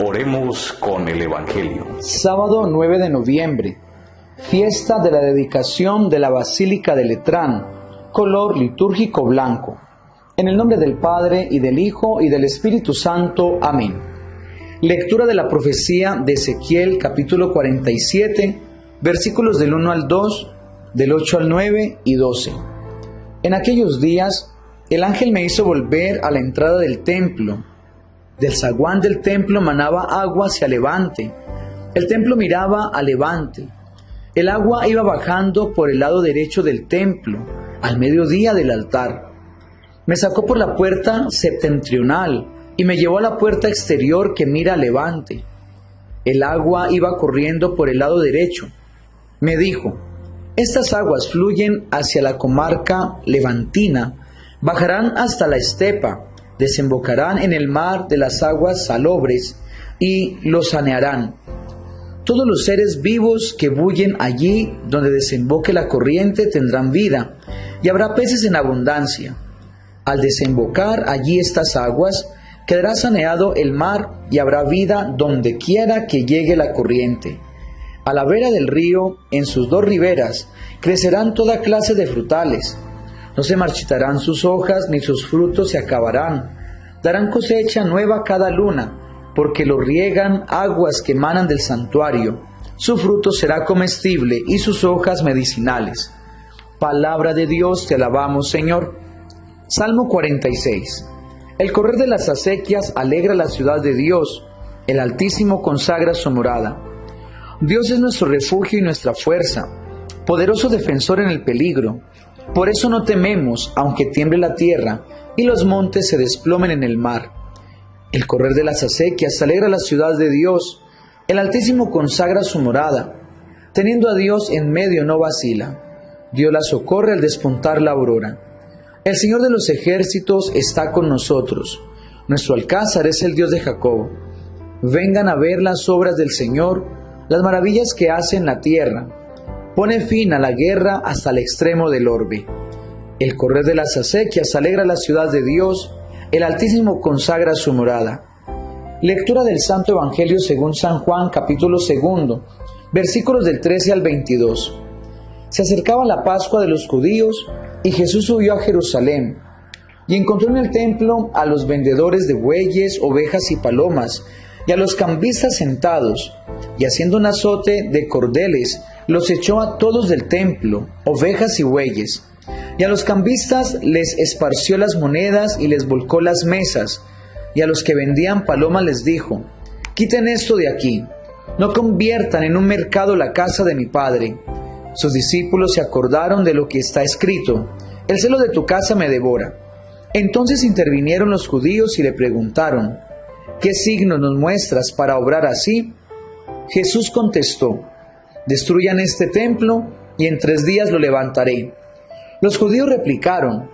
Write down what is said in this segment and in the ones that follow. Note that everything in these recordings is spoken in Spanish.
Oremos con el Evangelio. Sábado 9 de noviembre, fiesta de la dedicación de la Basílica de Letrán, color litúrgico blanco. En el nombre del Padre, y del Hijo, y del Espíritu Santo. Amén. Lectura de la profecía de Ezequiel, capítulo 47, versículos del 1 al 2, del 8 al 9 y 12. En aquellos días, el ángel me hizo volver a la entrada del templo. Del zaguán del templo manaba agua hacia levante. El templo miraba a levante. El agua iba bajando por el lado derecho del templo, al mediodía del altar. Me sacó por la puerta septentrional y me llevó a la puerta exterior que mira a levante. El agua iba corriendo por el lado derecho. Me dijo: estas aguas fluyen hacia la comarca levantina, bajarán hasta la estepa, desembocarán en el mar de las aguas salobres y lo sanearán. Todos los seres vivos que bullen allí donde desemboque la corriente tendrán vida, y habrá peces en abundancia. Al desembocar allí estas aguas, quedará saneado el mar y habrá vida donde quiera que llegue la corriente. A la vera del río, en sus dos riberas, crecerán toda clase de frutales. No se marchitarán sus hojas, ni sus frutos se acabarán. Darán cosecha nueva cada luna, porque lo riegan aguas que emanan del santuario. Su fruto será comestible y sus hojas medicinales. Palabra de Dios, te alabamos, Señor. Salmo 46. El correr de las acequias alegra la ciudad de Dios. El Altísimo consagra su morada. Dios es nuestro refugio y nuestra fuerza, poderoso defensor en el peligro. Por eso no tememos, aunque tiemble la tierra y los montes se desplomen en el mar. El correr de las acequias alegra la ciudad de Dios. El Altísimo consagra su morada. Teniendo a Dios en medio no vacila. Dios la socorre al despuntar la aurora. El Señor de los ejércitos está con nosotros. Nuestro alcázar es el Dios de Jacob. Vengan a ver las obras del Señor, las maravillas que hace en la tierra. Pone fin a la guerra hasta el extremo del orbe. El correr de las acequias alegra la ciudad de Dios. El Altísimo consagra su morada. Lectura del Santo Evangelio según San Juan, capítulo 2, versículos del 13 al 22. Se acercaba la Pascua de los judíos y Jesús subió a Jerusalén y encontró en el templo a los vendedores de bueyes, ovejas y palomas y a los cambistas sentados, y haciendo un azote de cordeles los echó a todos del templo, ovejas y bueyes. Y a los cambistas les esparció las monedas y les volcó las mesas. Y a los que vendían palomas les dijo: quiten esto de aquí, no conviertan en un mercado la casa de mi Padre. Sus discípulos se acordaron de lo que está escrito: el celo de tu casa me devora. Entonces intervinieron los judíos y le preguntaron: ¿qué signo nos muestras para obrar así? Jesús contestó: destruyan este templo y en 3 días lo levantaré. Los judíos replicaron: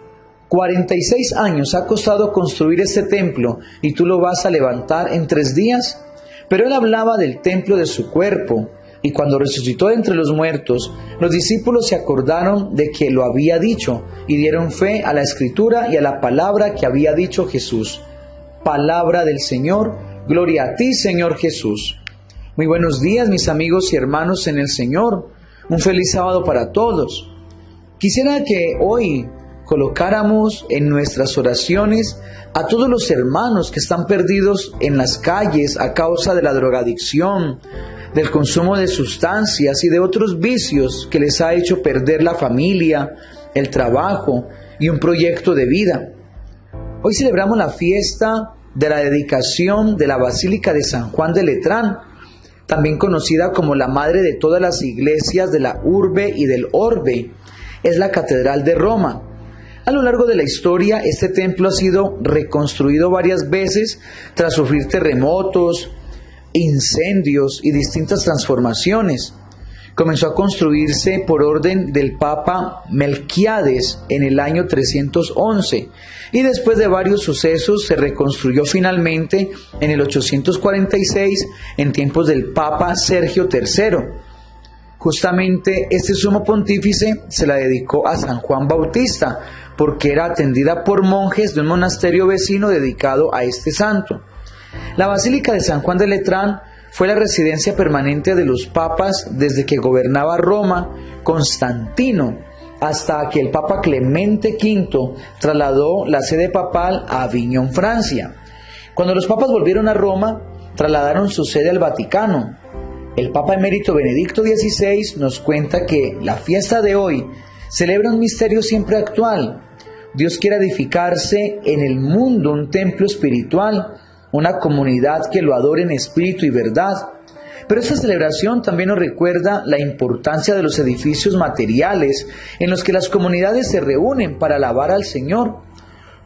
46 años ha costado construir este templo y tú lo vas a levantar en 3 días. Pero él hablaba del templo de su cuerpo, y cuando resucitó de entre los muertos, los discípulos se acordaron de que lo había dicho y dieron fe a la Escritura y a la palabra que había dicho Jesús. Palabra del Señor. Gloria a ti, Señor Jesús. Muy buenos días, mis amigos y hermanos en el Señor. Un feliz sábado para todos. Quisiera que hoy colocáramos en nuestras oraciones a todos los hermanos que están perdidos en las calles a causa de la drogadicción, del consumo de sustancias y de otros vicios que les ha hecho perder la familia, el trabajo y un proyecto de vida. Hoy celebramos la fiesta de la dedicación de la Basílica de San Juan de Letrán, también conocida como la madre de todas las iglesias de la urbe y del orbe. Es la Catedral de Roma. A lo largo de la historia, este templo ha sido reconstruido varias veces tras sufrir terremotos, incendios y distintas transformaciones. Comenzó a construirse por orden del Papa Melquíades en el año 311 y después de varios sucesos se reconstruyó finalmente en el 846 en tiempos del Papa Sergio III. Justamente este sumo pontífice se la dedicó a San Juan Bautista porque era atendida por monjes de un monasterio vecino dedicado a este santo. La Basílica de San Juan de Letrán fue la residencia permanente de los papas desde que gobernaba Roma Constantino hasta que el Papa Clemente V trasladó la sede papal a Aviñón, Francia. Cuando los papas volvieron a Roma, trasladaron su sede al Vaticano. El Papa emérito Benedicto XVI nos cuenta que la fiesta de hoy celebra un misterio siempre actual. Dios quiere edificarse en el mundo un templo espiritual, una comunidad que lo adore en espíritu y verdad. Pero esta celebración también nos recuerda la importancia de los edificios materiales en los que las comunidades se reúnen para alabar al Señor.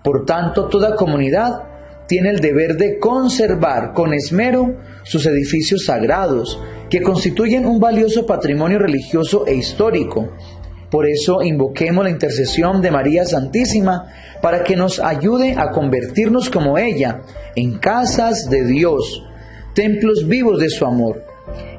Por tanto, toda comunidad tiene el deber de conservar con esmero sus edificios sagrados, que constituyen un valioso patrimonio religioso e histórico. Por eso invoquemos la intercesión de María Santísima para que nos ayude a convertirnos como ella en casas de Dios, templos vivos de su amor.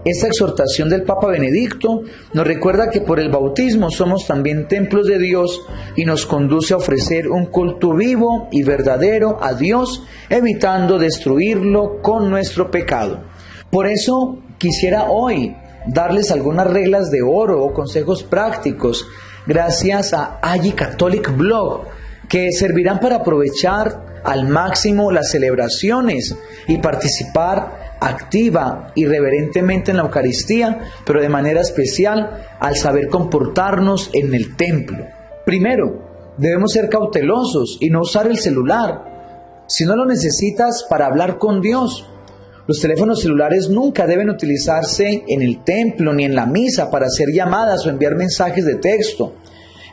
Esta exhortación del Papa Benedicto nos recuerda que por el bautismo somos también templos de Dios y nos conduce a ofrecer un culto vivo y verdadero a Dios, evitando destruirlo con nuestro pecado. Por eso quisiera hoy darles algunas reglas de oro o consejos prácticos gracias a Agi Catholic Blog, que servirán para aprovechar al máximo las celebraciones y participar activa y reverentemente en la Eucaristía, pero de manera especial al saber comportarnos en el templo. Primero, debemos ser cautelosos y no usar el celular si no lo necesitas para hablar con Dios. Los teléfonos celulares nunca deben utilizarse en el templo ni en la misa para hacer llamadas o enviar mensajes de texto.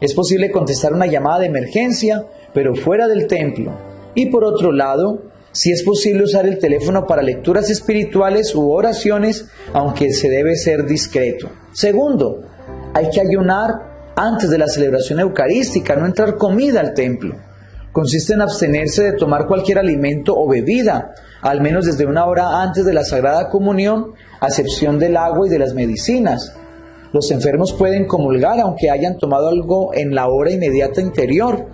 Es posible contestar una llamada de emergencia, pero fuera del templo. Y por otro lado, si es posible usar el teléfono para lecturas espirituales u oraciones, aunque se debe ser discreto. Segundo, hay que ayunar antes de la celebración eucarística, no entrar comida al templo. Consiste en abstenerse de tomar cualquier alimento o bebida, al menos desde una hora antes de la Sagrada Comunión, a excepción del agua y de las medicinas. Los enfermos pueden comulgar aunque hayan tomado algo en la hora inmediata anterior.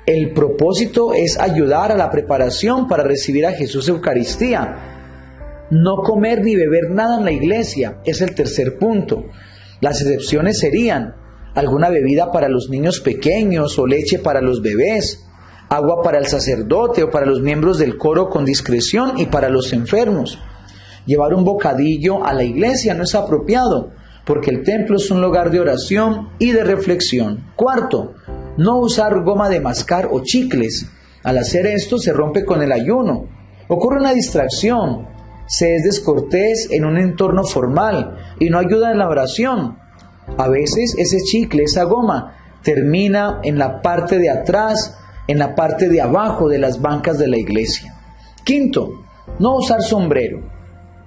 El propósito es ayudar a la preparación para recibir a Jesús Eucaristía. No comer ni beber nada en la iglesia es el tercer punto. Las excepciones serían alguna bebida para los niños pequeños o leche para los bebés, agua para el sacerdote o para los miembros del coro con discreción y para los enfermos. Llevar un bocadillo a la iglesia no es apropiado, porque el templo es un lugar de oración y de reflexión. Cuarto, no usar goma de mascar o chicles. Al hacer esto se rompe con el ayuno. Ocurre una distracción, se es descortés en un entorno formal y no ayuda en la oración. A veces ese chicle, esa goma, termina en la parte de atrás, en la parte de abajo de las bancas de la iglesia. Quinto, no usar sombrero.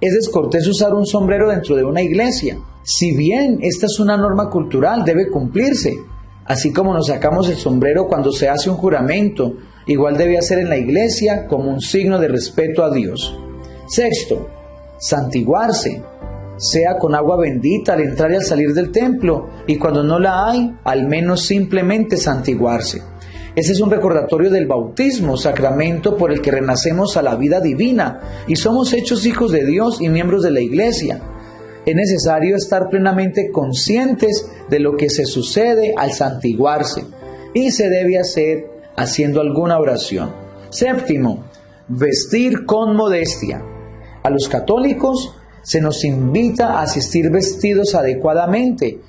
Es descortés usar un sombrero dentro de una iglesia. Si bien esta es una norma cultural, debe cumplirse. Así como nos sacamos el sombrero cuando se hace un juramento, igual debe hacer en la iglesia como un signo de respeto a Dios. Sexto, santiguarse, sea con agua bendita al entrar y al salir del templo, y cuando no la hay, al menos simplemente santiguarse. Ese es un recordatorio del bautismo, sacramento por el que renacemos a la vida divina y somos hechos hijos de Dios y miembros de la iglesia. Es necesario estar plenamente conscientes de lo que se sucede al santiguarse y se debe hacer haciendo alguna oración. Séptimo, vestir con modestia. A los católicos se nos invita a asistir vestidos adecuadamente,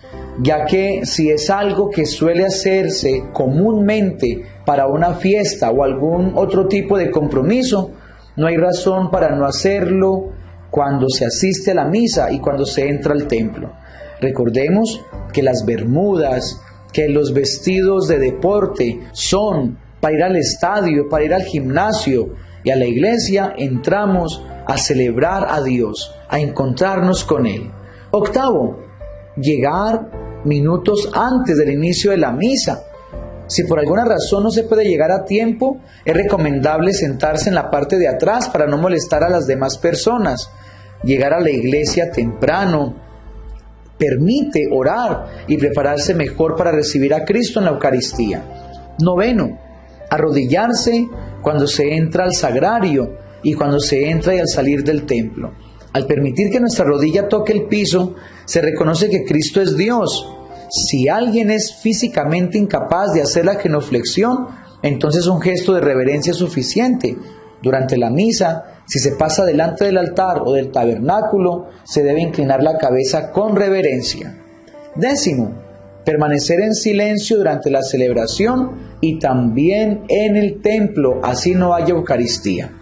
ya que si es algo que suele hacerse comúnmente para una fiesta o algún otro tipo de compromiso, no hay razón para no hacerlo cuando se asiste a la misa y cuando se entra al templo. Recordemos que las bermudas, que los vestidos de deporte son para ir al estadio, para ir al gimnasio, y a la iglesia entramos a celebrar a Dios, a encontrarnos con Él. Octavo, llegar minutos antes del inicio de la misa. Si por alguna razón no se puede llegar a tiempo, es recomendable sentarse en la parte de atrás para no molestar a las demás personas. Llegar a la iglesia temprano permite orar y prepararse mejor para recibir a Cristo en la Eucaristía. Noveno, arrodillarse cuando se entra al sagrario y cuando se entra y al salir del templo. Al permitir que nuestra rodilla toque el piso, se reconoce que Cristo es Dios. Si alguien es físicamente incapaz de hacer la genuflexión, entonces un gesto de reverencia es suficiente. Durante la misa, si se pasa delante del altar o del tabernáculo, se debe inclinar la cabeza con reverencia. 10. Permanecer en silencio durante la celebración y también en el templo, así no haya Eucaristía.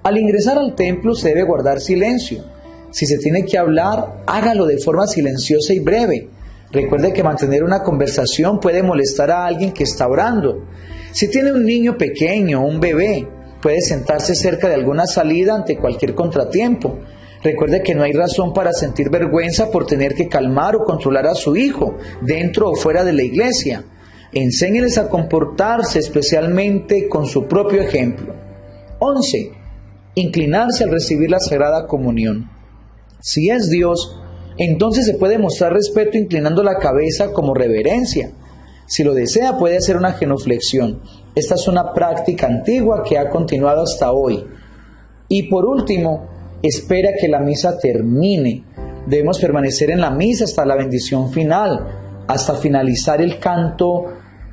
Al ingresar al templo se debe guardar silencio. Si se tiene que hablar, hágalo de forma silenciosa y breve. Recuerde que mantener una conversación puede molestar a alguien que está orando. Si tiene un niño pequeño o un bebé, puede sentarse cerca de alguna salida ante cualquier contratiempo. Recuerde que no hay razón para sentir vergüenza por tener que calmar o controlar a su hijo, dentro o fuera de la iglesia. Enséñeles a comportarse, especialmente con su propio ejemplo. 11. Inclinarse al recibir la Sagrada Comunión. Si es Dios, entonces se puede mostrar respeto inclinando la cabeza como reverencia. Si lo desea, puede hacer una genuflexión. Esta es una práctica antigua que ha continuado hasta hoy. Y por último, espera que la misa termine. Debemos permanecer en la misa hasta la bendición final, hasta finalizar el canto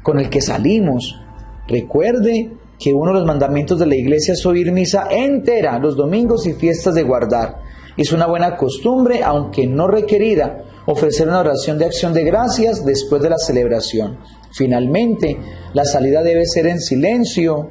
con el que salimos. Recuerde que uno de los mandamientos de la iglesia es oír misa entera los domingos y fiestas de guardar. Es una buena costumbre, aunque no requerida, ofrecer una oración de acción de gracias después de la celebración. Finalmente, la salida debe ser en silencio,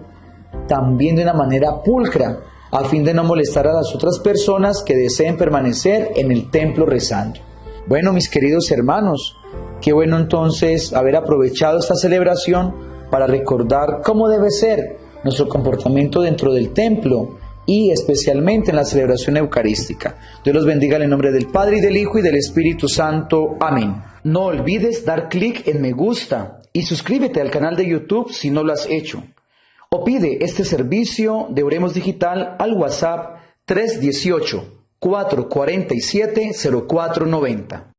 también de una manera pulcra, a fin de no molestar a las otras personas que deseen permanecer en el templo rezando. Bueno, mis queridos hermanos, qué bueno entonces haber aprovechado esta celebración para recordar cómo debe ser nuestro comportamiento dentro del templo y especialmente en la celebración eucarística. Dios los bendiga en el nombre del Padre y del Hijo y del Espíritu Santo. Amén. No olvides dar clic en me gusta y suscríbete al canal de YouTube si no lo has hecho. O pide este servicio de Oremos Digital al WhatsApp 318-447-0490.